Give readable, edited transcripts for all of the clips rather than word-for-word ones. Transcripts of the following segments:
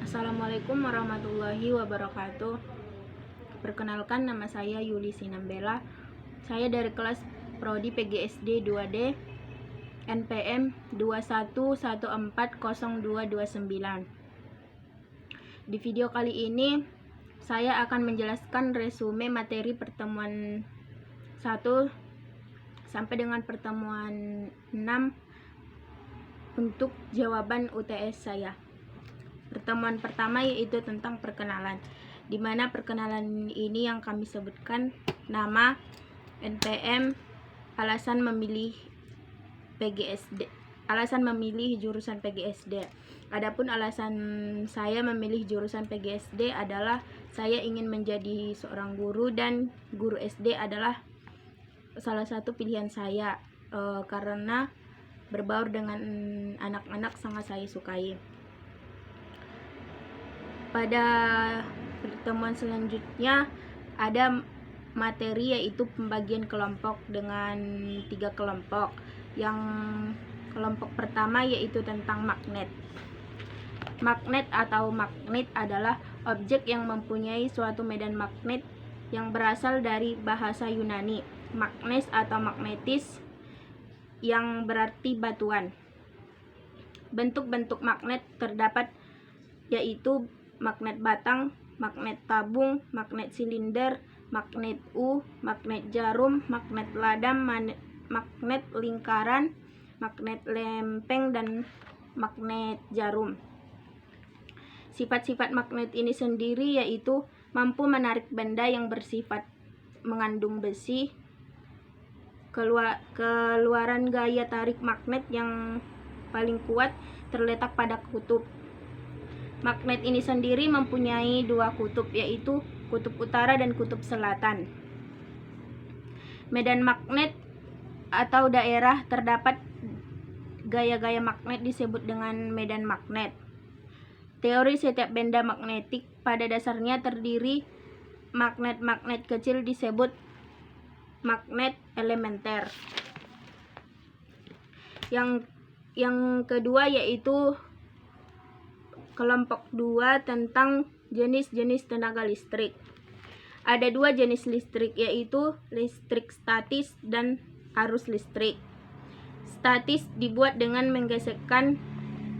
Assalamualaikum warahmatullahi wabarakatuh. Perkenalkan, nama saya Yuli Sinambela. Saya dari kelas Prodi PGSD 2D NPM 21140229. Di video kali ini saya akan menjelaskan resume materi pertemuan 1 sampai dengan pertemuan 6 untuk jawaban UTS saya. Pertemuan pertama yaitu tentang perkenalan, di mana perkenalan ini yang kami sebutkan nama, NPM, alasan memilih PGSD, alasan memilih jurusan PGSD. Adapun alasan saya memilih jurusan PGSD adalah saya ingin menjadi seorang guru, dan guru SD adalah salah satu pilihan saya karena berbaur dengan anak-anak sangat saya sukai. Pada pertemuan selanjutnya ada materi yaitu pembagian kelompok dengan 3 kelompok. Yang kelompok pertama yaitu tentang magnet. Magnet atau magnet adalah objek yang mempunyai suatu medan magnet yang berasal dari bahasa Yunani, magnes atau magnetis, yang berarti batuan. Bentuk-bentuk magnet terdapat yaitu magnet batang, magnet tabung, magnet silinder, magnet U, magnet jarum, magnet ladam, magnet lingkaran, magnet lempeng, dan magnet jarum. Sifat-sifat magnet ini sendiri yaitu mampu menarik benda yang bersifat mengandung besi. Keluaran gaya tarik magnet yang paling kuat terletak pada kutub. Magnet ini sendiri mempunyai 2 kutub, yaitu kutub utara dan kutub selatan. Medan magnet atau daerah terdapat gaya-gaya magnet disebut dengan medan magnet. Teori setiap benda magnetik pada dasarnya terdiri magnet-magnet kecil disebut magnet elementer. Yang kedua yaitu kelompok 2 tentang jenis-jenis tenaga listrik. Ada 2 jenis listrik, yaitu listrik statis dan arus listrik. Statis dibuat dengan menggesekkan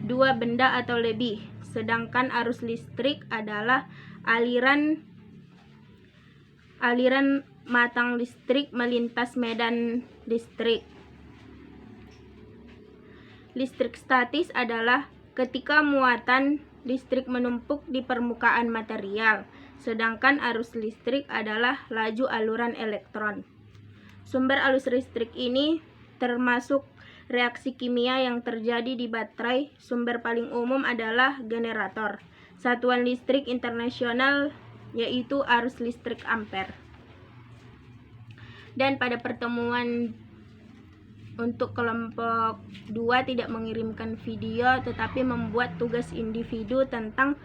2 benda atau lebih, sedangkan arus listrik adalah aliran matang listrik melintas medan listrik. Listrik statis adalah ketika muatan listrik menumpuk di permukaan material, sedangkan arus listrik adalah laju aluran elektron. Sumber arus listrik ini termasuk reaksi kimia yang terjadi di baterai. Sumber paling umum adalah generator. Satuan listrik internasional yaitu arus listrik ampere. Dan pada pertemuan untuk kelompok 2 tidak mengirimkan video, tetapi membuat tugas individu tentang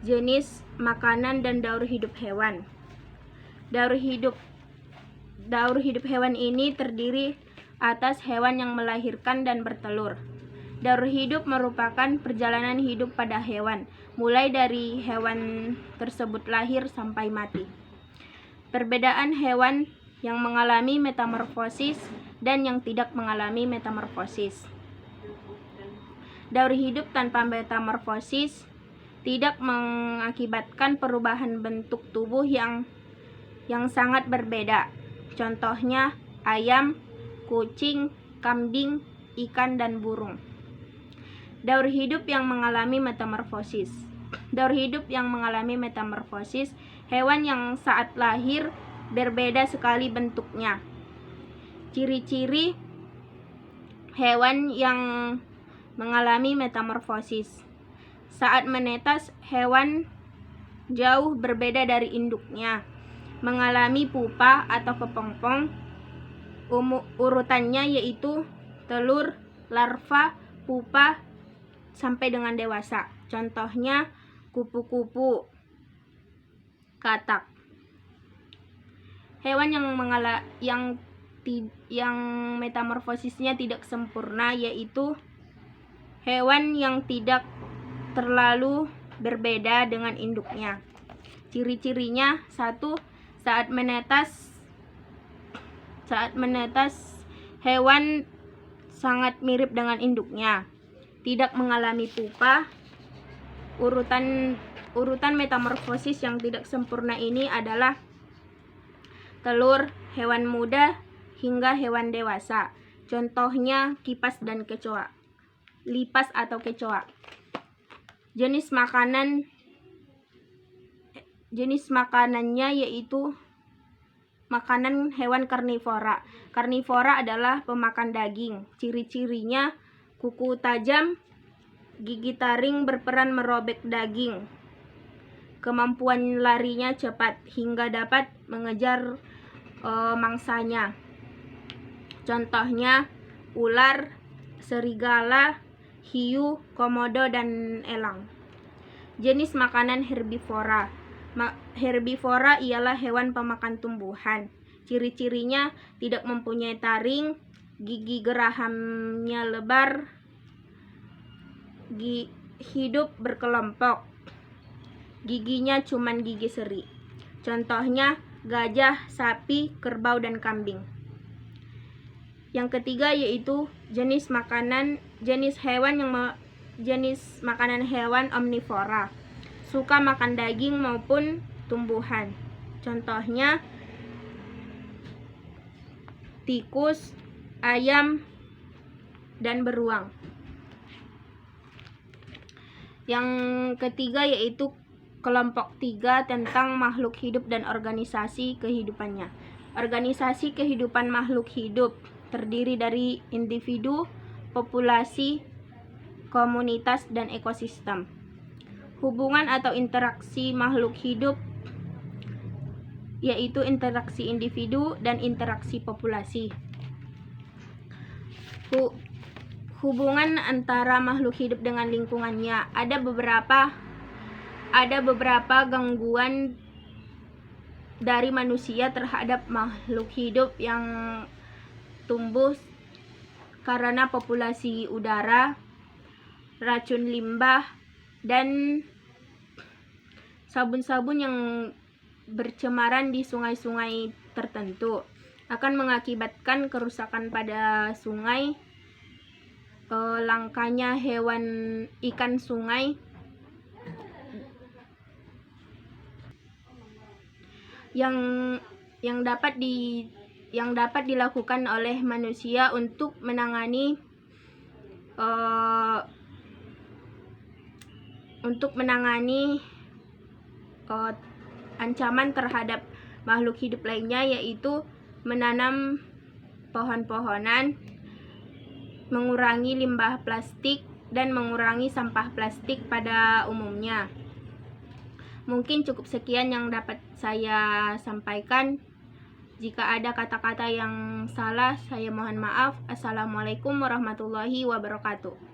jenis makanan dan daur hidup hewan. Daur hidup hewan ini terdiri atas hewan yang melahirkan dan bertelur. Daur hidup merupakan perjalanan hidup pada hewan, mulai dari hewan tersebut lahir sampai mati. Perbedaan hewan yang mengalami metamorfosis dan yang tidak mengalami metamorfosis. Daur hidup tanpa metamorfosis tidak mengakibatkan perubahan bentuk tubuh yang sangat berbeda. Contohnya ayam, kucing, kambing, ikan, dan burung. Daur hidup yang mengalami metamorfosis. Daur hidup yang mengalami metamorfosis, hewan yang saat lahir berbeda sekali bentuknya. Ciri-ciri hewan yang mengalami metamorfosis: saat menetas, hewan jauh berbeda dari induknya, mengalami pupa atau kepompong. Urutannya yaitu telur, larva, pupa, sampai dengan dewasa. Contohnya kupu-kupu, katak. Hewan yang metamorfosisnya tidak sempurna yaitu hewan yang tidak terlalu berbeda dengan induknya. Ciri-cirinya: 1. Saat menetas hewan sangat mirip dengan induknya. Tidak mengalami pupa. Urutan metamorfosis yang tidak sempurna ini adalah telur, hewan muda, hingga hewan dewasa. Contohnya kipas dan kecoa. Lipas atau kecoa. Jenis makanannya yaitu makanan hewan karnivora. Karnivora adalah pemakan daging. Ciri-cirinya: kuku tajam, gigi taring berperan merobek daging. Kemampuan larinya cepat hingga dapat mengejar mangsanya. Contohnya ular, serigala, hiu, komodo, dan elang. Jenis makanan herbivora. Herbivora ialah hewan pemakan tumbuhan. Ciri-cirinya: tidak mempunyai taring, gigi gerahamnya lebar, hidup berkelompok, giginya cuman gigi seri. Contohnya gajah, sapi, kerbau, dan kambing. Yang ketiga yaitu jenis makanan hewan omnivora. Suka makan daging maupun tumbuhan. Contohnya tikus, ayam, dan beruang. Yang ketiga yaitu kelompok 3 tentang makhluk hidup dan organisasi kehidupannya. Organisasi kehidupan makhluk hidup terdiri dari individu, populasi, komunitas, dan ekosistem. Hubungan atau interaksi makhluk hidup yaitu interaksi individu dan interaksi populasi. Hubungan antara makhluk hidup dengan lingkungannya. Ada beberapa gangguan dari manusia terhadap makhluk hidup yang tumbuh karena populasi udara, racun limbah, dan sabun-sabun yang bercemaran di sungai-sungai tertentu akan mengakibatkan kerusakan pada sungai, langkanya ikan sungai, yang dapat dilakukan oleh manusia untuk menangani ancaman terhadap makhluk hidup lainnya, yaitu menanam pohon-pohonan, mengurangi limbah plastik, dan mengurangi sampah plastik pada umumnya. Mungkin cukup sekian yang dapat saya sampaikan. Jika ada kata-kata yang salah, saya mohon maaf. Assalamualaikum warahmatullahi wabarakatuh.